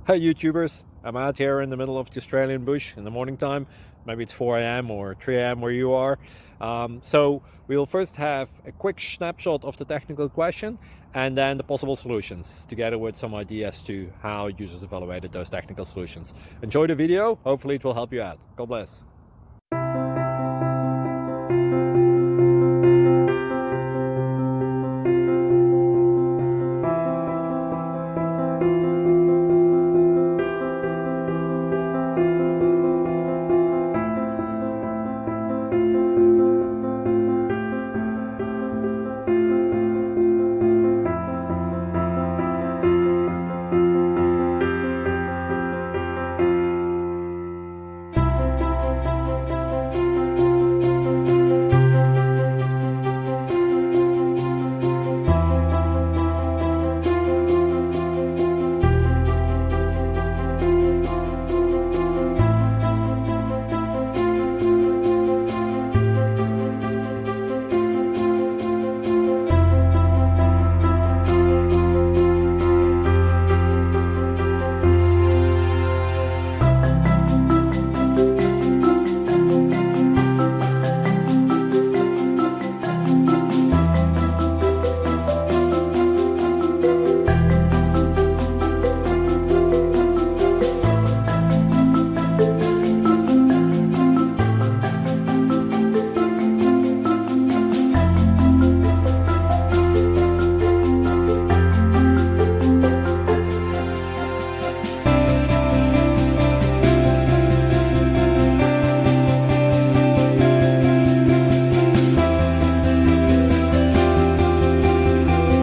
Hey YouTubers, I'm out here in the middle of the Australian bush in the morning time. Maybe it's 4 a.m. or 3 a.m. where you are. So we'll first have a quick snapshot of the technical question and then the possible solutions, together with some ideas to how users evaluated those technical solutions. Enjoy the video, hopefully it will help you out. God bless.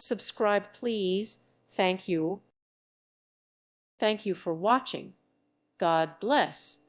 Subscribe, please. Thank you. Thank you for watching. God bless.